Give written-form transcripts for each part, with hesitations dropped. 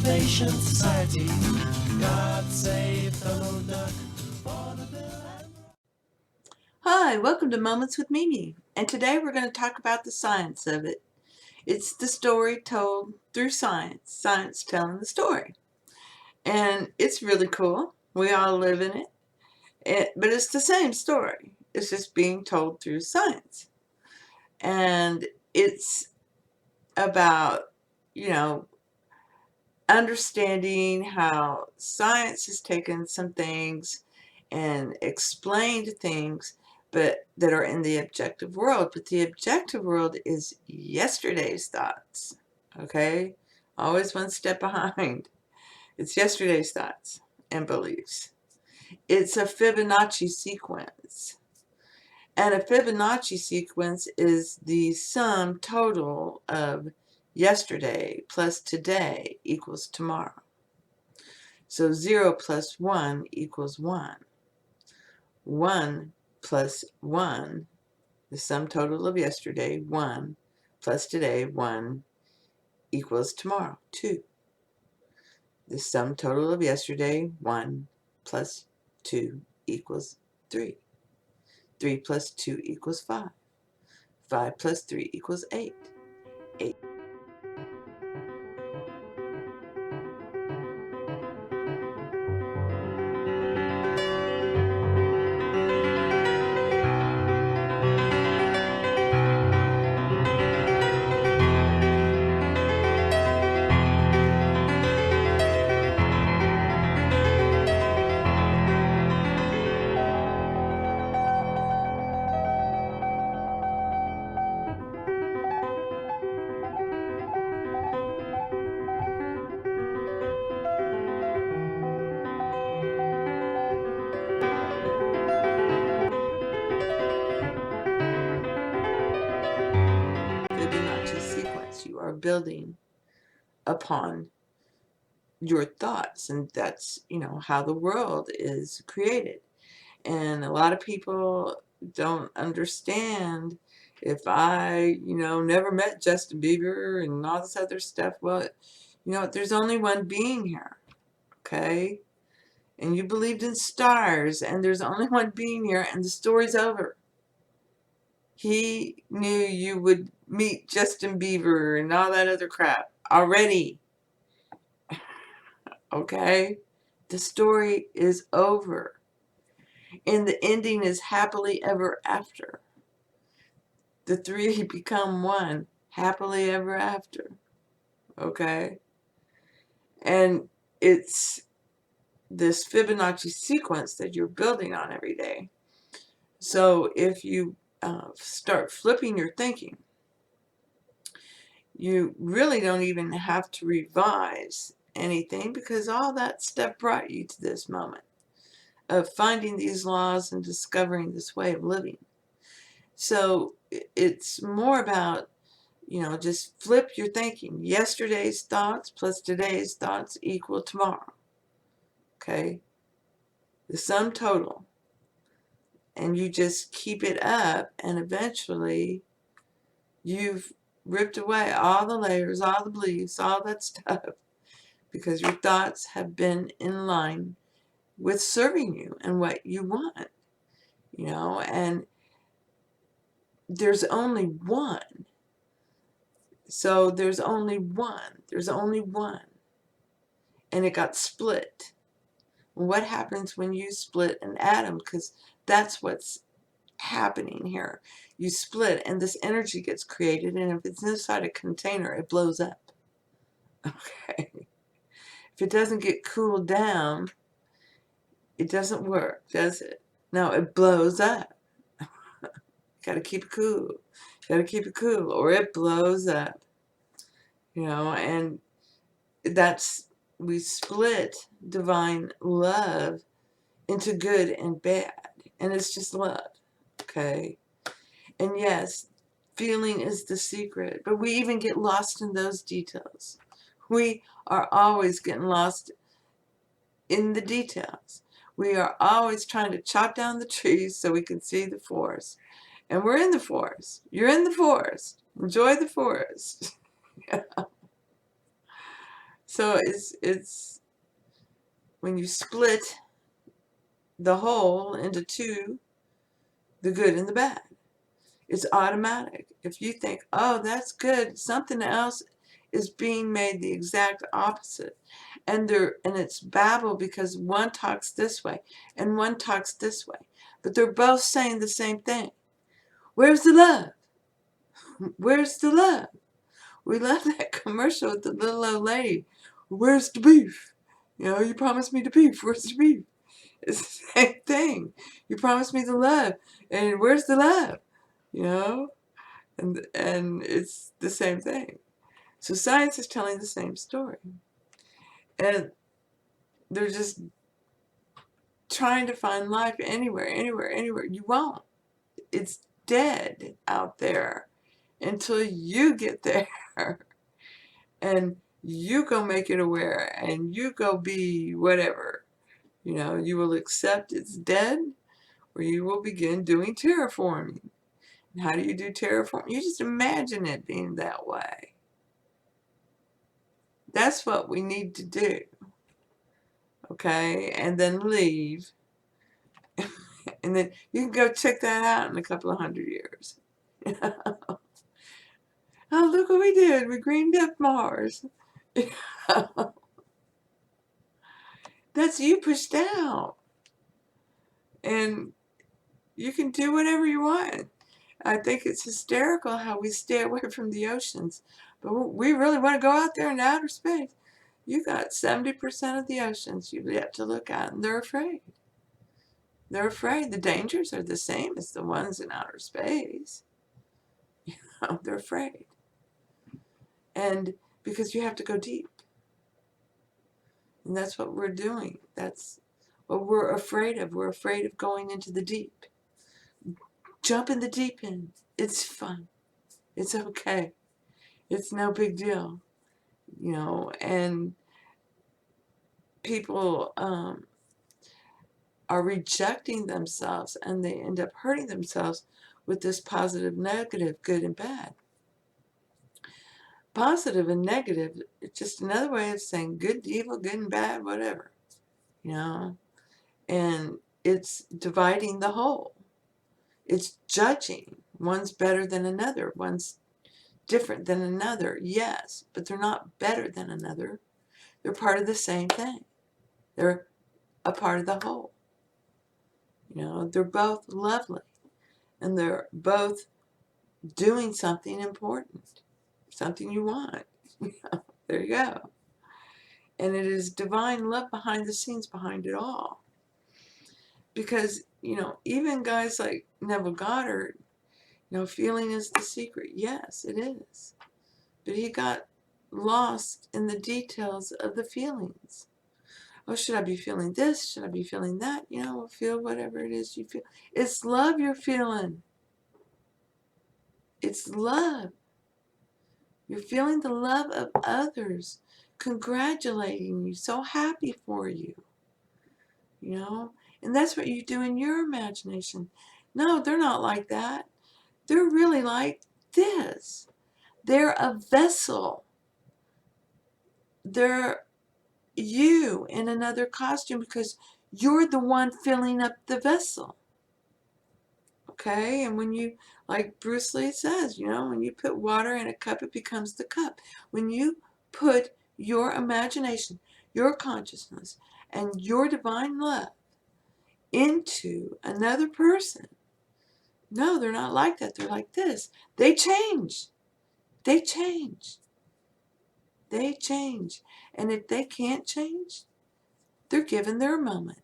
Conservation Society. God save the lone duck. Hi, welcome to Moments with Mimi, and today we're going to talk about the science of it. It's the story told through science, science telling the story. And it's really cool. We all live in it, but it's the same story. It's just being told through science. And it's about, understanding how science has taken some things and explained things but that are in the objective world. But the objective world is yesterday's thoughts. Okay? Always one step behind. It's yesterday's thoughts and beliefs. It's a Fibonacci sequence. And a Fibonacci sequence is the sum total of yesterday plus today equals tomorrow. So 0 plus 1 equals 1. 1 plus 1, the sum total of yesterday, 1, plus today, 1, equals tomorrow, 2. The sum total of yesterday, 1, plus 2 equals 3. 3 plus 2 equals 5. 5 plus 3 equals 8. 8. Fibonacci sequence. You are building upon your thoughts, and that's how the world is created. And a lot of people don't understand. If I never met Justin Bieber and all this other stuff, well, there's only one being here, okay? And you believed in stars, and there's only one being here, and the story's over. He knew you would meet Justin Bieber and all that other crap already. Okay? The story is over. And the ending is happily ever after. The three become one, happily ever after. Okay? And it's this Fibonacci sequence that you're building on every day. So if you start flipping your thinking, you really don't even have to revise anything, because all that stuff brought you to this moment of finding these laws and discovering this way of living. So it's more about, just flip your thinking. Yesterday's thoughts plus today's thoughts equal tomorrow. Okay? The sum total. And you just keep it up, and eventually you've ripped away all the layers, all the beliefs, all that stuff, because your thoughts have been in line with serving you and what you want, and there's only one. So there's only one. There's only one. And it got split. What happens when you split an atom? Because that's what's happening here. You split, and this energy gets created, and if it's inside a container, it blows up. Okay. If it doesn't get cooled down, it doesn't work, does it? No, it blows up. Got to keep it cool. Got to keep it cool, or it blows up. And we split divine love into good and bad, and it's just love. Okay. And yes, feeling is the secret, but we even get lost in those details. We are always getting lost in the details. We are always trying to chop down the trees so we can see the forest. And we're in the forest. You're in the forest. Enjoy the forest. So it's when you split the whole into two, the good and the bad. It's automatic. If you think, oh, that's good, something else is being made the exact opposite. And it's babble because one talks this way and one talks this way. But they're both saying the same thing. Where's the love? Where's the love? We love that commercial with the little old lady. Where's the beef? You promised me the beef. Where's the beef? It's the same thing. You promised me the love. And where's the love? And it's the same thing. So science is telling the same story. And they're just trying to find life anywhere. You won't. It's dead out there until you get there. And you go make it aware and you go be whatever. You will accept it's dead, or you will begin doing terraforming. And how do you do terraforming? You just imagine it being that way. That's what we need to do. Okay? And then leave. And then you can go check that out in a couple of 100 years. Oh, look what we did. We greened up Mars. That's you pushed out. And you can do whatever you want. I think it's hysterical how we stay away from the oceans. But we really want to go out there in outer space. You got 70% of the oceans you've yet to look at, and they're afraid. They're afraid. The dangers are the same as the ones in outer space. They're afraid. And because you have to go deep. And that's what we're doing. That's what we're afraid of. We're afraid of going into the deep. Jump in the deep end. It's fun. It's okay. It's no big deal. And people are rejecting themselves, and they end up hurting themselves with this positive, negative, good and bad. Positive and negative, it's just another way of saying good, evil, good and bad, whatever. And it's dividing the whole. It's judging. One's better than another. One's different than another. Yes, but they're not better than another. They're part of the same thing. They're a part of the whole. They're both lovely. And they're both doing something important. Something you want. There you go. And it is divine love behind the scenes, behind it all. Because, even guys like Neville Goddard, feeling is the secret. Yes, it is. But he got lost in the details of the feelings. Oh, should I be feeling this? Should I be feeling that? Feel whatever it is you feel. It's love you're feeling. It's love. You're feeling the love of others, congratulating you, so happy for you. And that's what you do in your imagination. No, they're not like that. They're really like this. They're a vessel. They're you in another costume because you're the one filling up the vessel. Okay? And when you, like Bruce Lee says, when you put water in a cup, it becomes the cup. When you put your imagination, your consciousness, and your divine love into another person, no, they're not like that. They're like this. They change. They change. They change. And if they can't change, they're given their moment.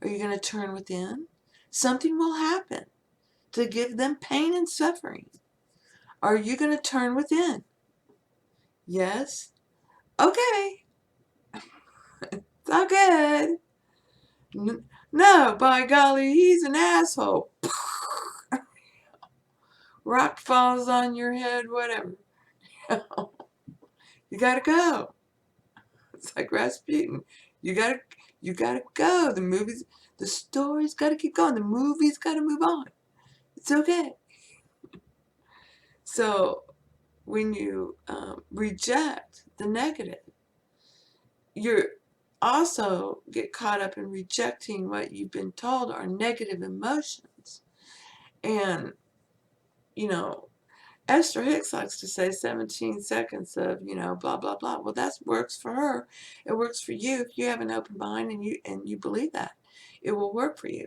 Are you going to turn within? Something will happen to give them pain and suffering. Are you going to turn within? Yes? Okay. It's all good. No, by golly, he's an asshole. Rock falls on your head, whatever. You gotta go. It's like Rasputin. You gotta go. The story's gotta keep going. The movie's gotta move on. It's okay. So when you reject the negative, you're also get caught up in rejecting what you've been told are negative emotions. And, you know, Esther Hicks likes to say 17 seconds of, blah, blah, blah. Well, that works for her. It works for you if you have an open mind and you believe that. It will work for you.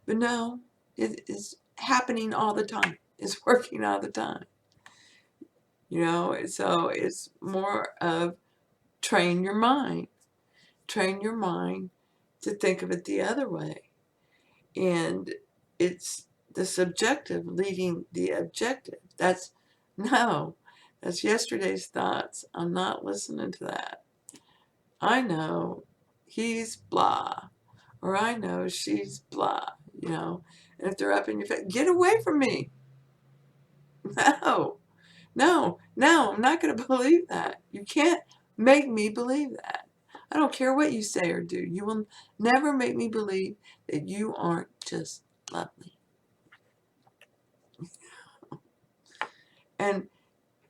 But no, it is happening all the time. It's working all the time. So it's more of train your mind. Train your mind to think of it the other way. And it's the subjective leading the objective. That's yesterday's thoughts. I'm not listening to that. I know he's blah, or I know she's blah, and if they're up in your face, get away from me. No, I'm not going to believe that. You can't make me believe that. I don't care what you say or do. You will never make me believe that you aren't just lovely. And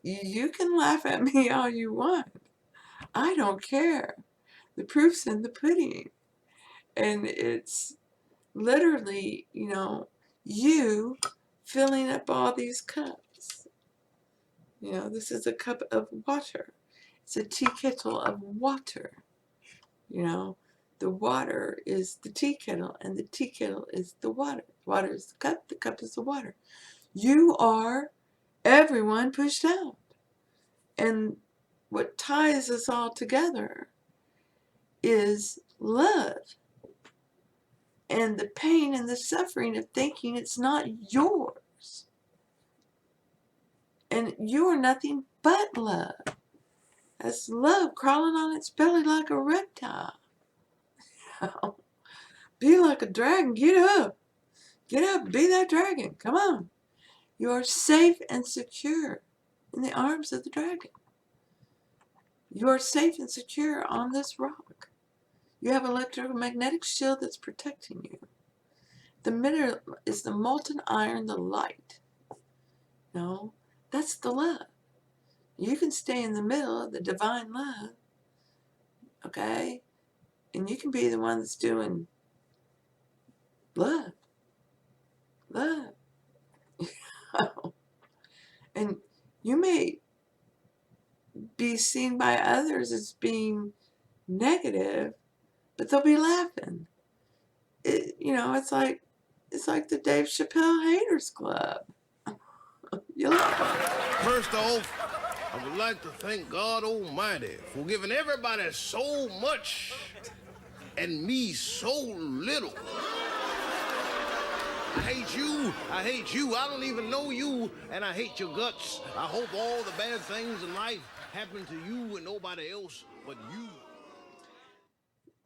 you can laugh at me all you want. I don't care. The proof's in the pudding. And it's literally, you filling up all these cups. This is a cup of water. It's a tea kettle of water. The water is the tea kettle, and the tea kettle is the water. The water is the cup is the water. You are everyone pushed out. And what ties us all together is love and the pain and the suffering of thinking it's not yours. And you are nothing but love. That's love crawling on its belly like a reptile. Be like a dragon. Get up. Get up. Be that dragon. Come on. You are safe and secure in the arms of the dragon. You are safe and secure on this rock. You have an electromagnetic shield that's protecting you. The middle is the molten iron, the light. No, that's the love. You can stay in the middle of the divine love, okay? And you can be the one that's doing love. Love. And you may be seen by others as being negative, but they'll be laughing. It's like the Dave Chappelle Haters Club. You laugh. First off, I would like to thank God Almighty for giving everybody so much and me so little. I hate you, I don't even know you, and I hate your guts. I hope all the bad things in life happen to you and nobody else but you.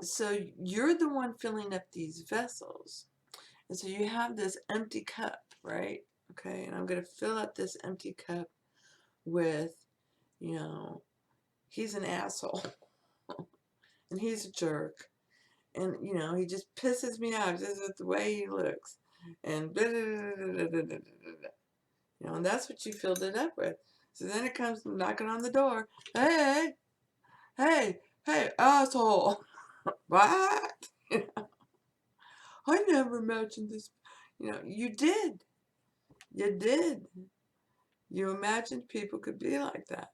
So you're the one filling up these vessels. And so you have this empty cup, right? Okay, and I'm going to fill up this empty cup with, he's an asshole. And he's a jerk. And, he just pisses me off just with the way he looks. And blah, blah, blah, blah, blah, blah. And that's what you filled it up with. So then it comes knocking on the door. Hey, asshole. What? I never imagined this. You did. You did. You imagined people could be like that.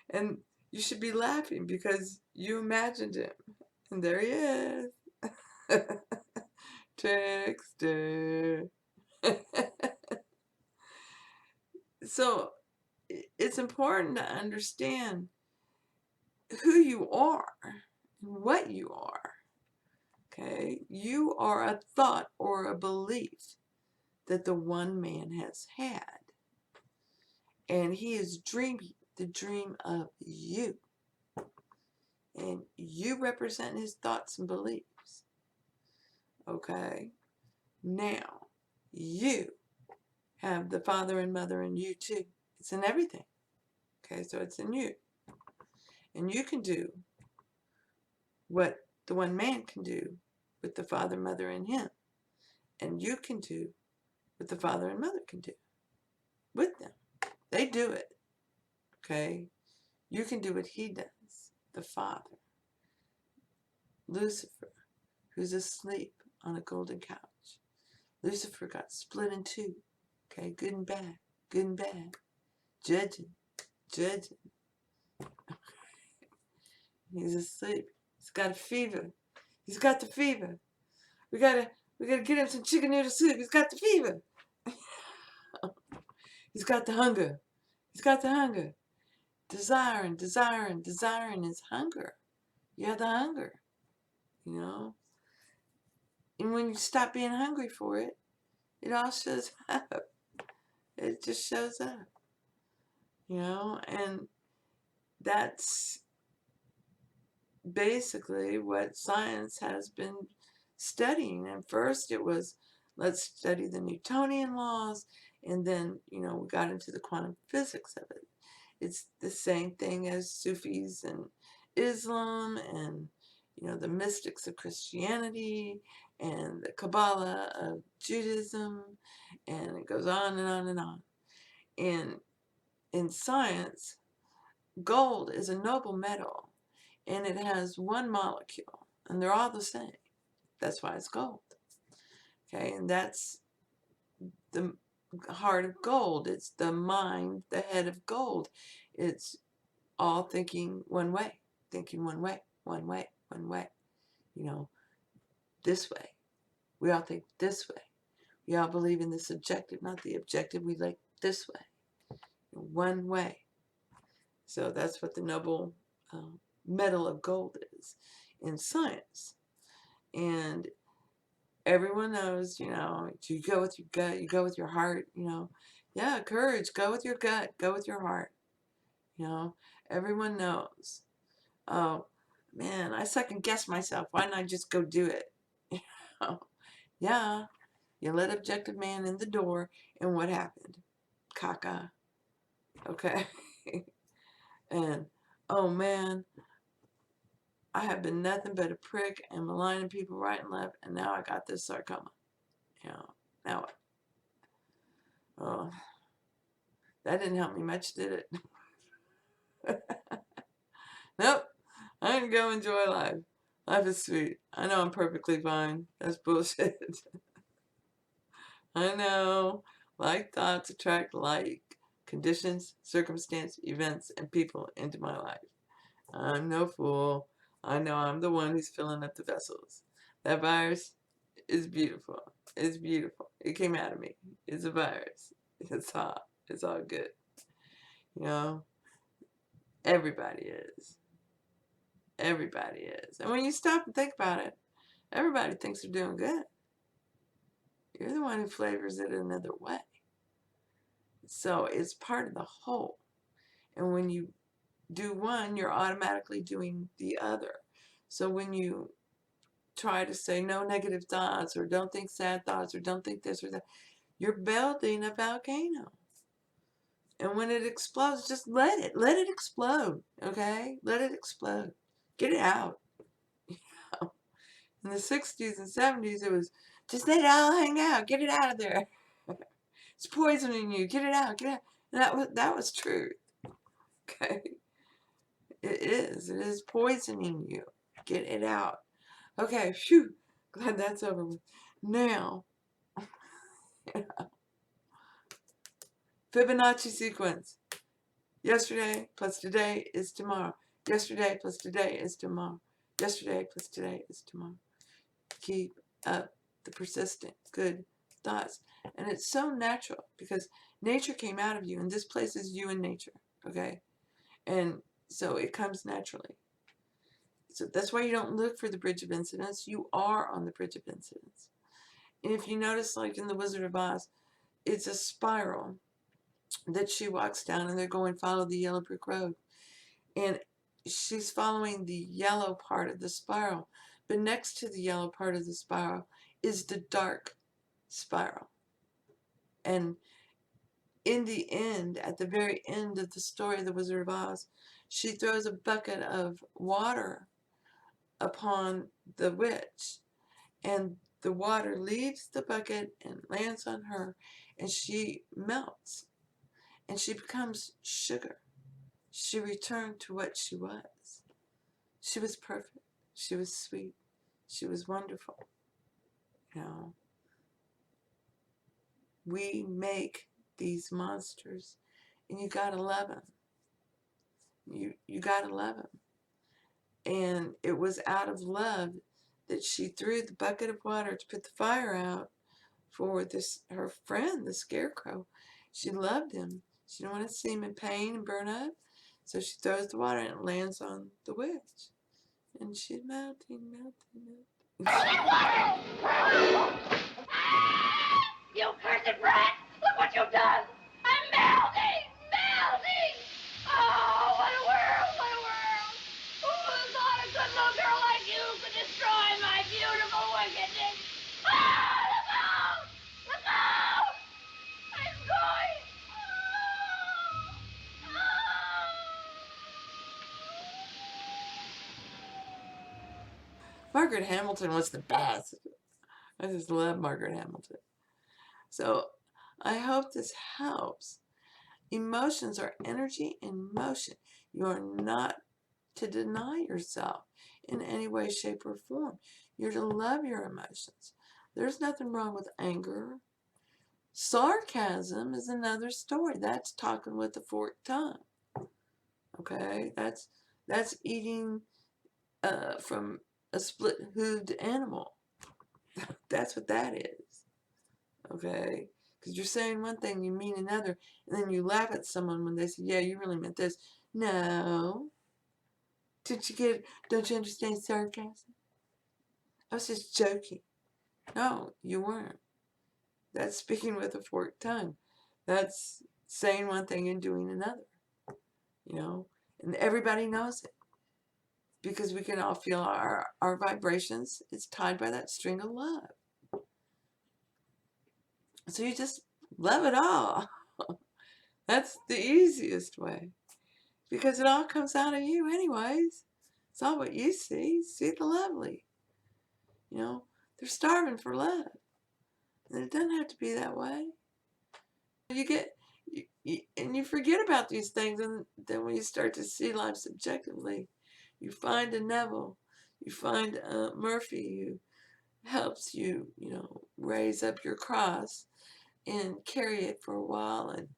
And you should be laughing because you imagined him. And there he is. Trickster. So it's important to understand who you are and what you are. Okay? You are a thought or a belief that the one man has had. And he is dreaming the dream of you. And you represent his thoughts and beliefs. Okay? Now, you have the father and mother in you too. It's in everything. Okay, so it's in you. And you can do what the one man can do with the father and mother in him. And you can do what the father and mother can do with them. They do it. Okay? You can do what he does. the Father, Lucifer, who's asleep on a golden couch. Lucifer got split in two. Okay, good and bad, good and bad. Judging. He's asleep. He's got a fever. He's got the fever. We gotta get him some chicken noodle soup. He's got the fever. He's got the hunger. He's got the hunger. Desiring is hunger. You have the hunger, you know. And when you stop being hungry for it, it all shows up. It just shows up, you know. And that's basically what science has been studying. And first it was, let's study the Newtonian laws, and then, you know, we got into the quantum physics of it. It's the same thing as Sufis and Islam and, you know, the mystics of Christianity and the Kabbalah of Judaism, and it goes on and on and on. And in science, gold is a noble metal, and it has one molecule, and they're all the same. That's why it's gold. Okay, and that's the heart of gold. It's the mind, the head of gold. It's all thinking one way, you know, this way. We all think this way. We all believe in the subjective, not the objective. We like this way, one way. So that's what the noble metal of gold is in science. And everyone knows, you know, you go with your gut, you go with your heart, you know. Yeah, courage, go with your gut, go with your heart. You know, everyone knows. Oh, man, I second guess myself. Why not just go do it? You know? Yeah, you let objective man in the door, and what happened? Caca. Okay. And, oh man, I have been nothing but a prick and maligning people right and left, and now I got this sarcoma. You know, now what? Oh, that didn't help me much, did it? Nope. I can go enjoy life. Life is sweet. I know I'm perfectly fine. That's bullshit. I know. Like thoughts attract like conditions, circumstance, events, and people into my life. I'm no fool. I know I'm the one who's filling up the vessels. That virus is beautiful. It's beautiful. It came out of me. It's a virus. It's hot. It's all good. You know, everybody is. Everybody is. And when you stop and think about it, everybody thinks they're doing good. You're the one who flavors it another way. So it's part of the whole. And when you do one, you're automatically doing the other. So when you try to say no negative thoughts, or don't think sad thoughts, or don't think this or that, you're building a volcano. And when it explodes, just let it explode, okay? Let it explode. Get it out. In the 60s and 70s, it was just let it all hang out. Get it out of there. It's poisoning you. Get it out. Get it out. And that was true. Okay? It is. It is poisoning you. Get it out. Okay, phew. Glad that's over with. Now, Fibonacci sequence. Yesterday plus today is tomorrow. Yesterday plus today is tomorrow. Yesterday plus today is tomorrow. Keep up the persistent good thoughts. And it's so natural because nature came out of you, and this place is you and nature, okay? And so it comes naturally. So that's why you don't look for the bridge of incidents. You are on the bridge of incidents. And if you notice, like in The Wizard of Oz, it's a spiral that she walks down, and they're going follow the yellow brick road. And she's following the yellow part of the spiral. But next to the yellow part of the spiral is the dark spiral. And in the end, at the very end of the story of The Wizard of Oz, she throws a bucket of water upon the witch, and the water leaves the bucket and lands on her, and she melts, and she becomes sugar. She returned to what she was. She was perfect. She was sweet. She was wonderful. You know, we make these monsters, and you gotta love them. You gotta love them. And it was out of love that she threw the bucket of water to put the fire out for this her friend, the scarecrow. She loved him. She didn't want to see him in pain and burn up, so she throws the water and it lands on the witch, and she's melting. You cursed brat! Look what you've done! I'm melting! Melting! Oh, what a world! What a world! Who would have thought a good little girl like you could destroy my beautiful wickedness? Ah, look out! Look out! I'm going! Oh, Margaret Hamilton was the best. I just love Margaret Hamilton. So I hope this helps. Emotions are energy in motion. You are not to deny yourself in any way, shape, or form. You're to love your emotions. There's nothing wrong with anger. Sarcasm is another story. That's talking with a forked tongue. Okay, that's eating from a split-hooved animal. That's what that is. Okay, because you're saying one thing, you mean another, and then you laugh at someone when they say, "Yeah, you really meant this." No. Don't you understand sarcasm? I was just joking. No, you weren't. That's speaking with a forked tongue. That's saying one thing and doing another. You know, and everybody knows it. Because we can all feel our vibrations. It's tied by that string of love. So you just love it all. That's the easiest way. Because it all comes out of you anyways. It's all what you see. See the lovely. You know, they're starving for love. And it doesn't have to be that way. And you forget about these things, and then when you start to see life subjectively, you find a Neville, you find a Murphy who helps you, you know, raise up your cross and carry it for a while and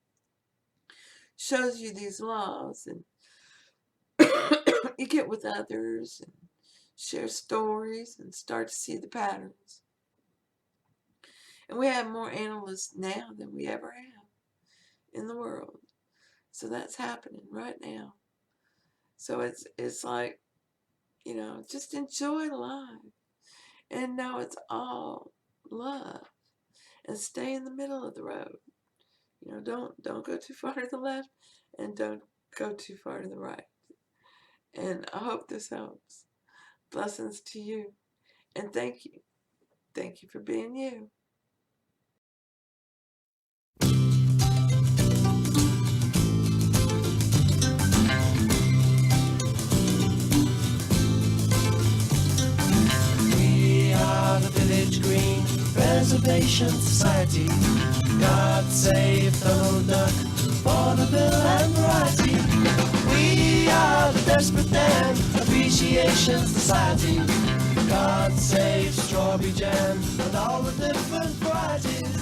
shows you these laws, and you get with others and share stories and start to see the patterns. And we have more analysts now than we ever have in the world. So that's happening right now. So it's like, you know, just enjoy life and know it's all love, and stay in the middle of the road. You know, don't go too far to the left and don't go too far to the right. And I hope this helps. Blessings to you, and thank you. Thank you for being you. We are the Village Green Preservation Society. God save the little duck, vaudeville and variety. We are the Desperate Dan Appreciation Society. God save strawberry jam and all the different varieties.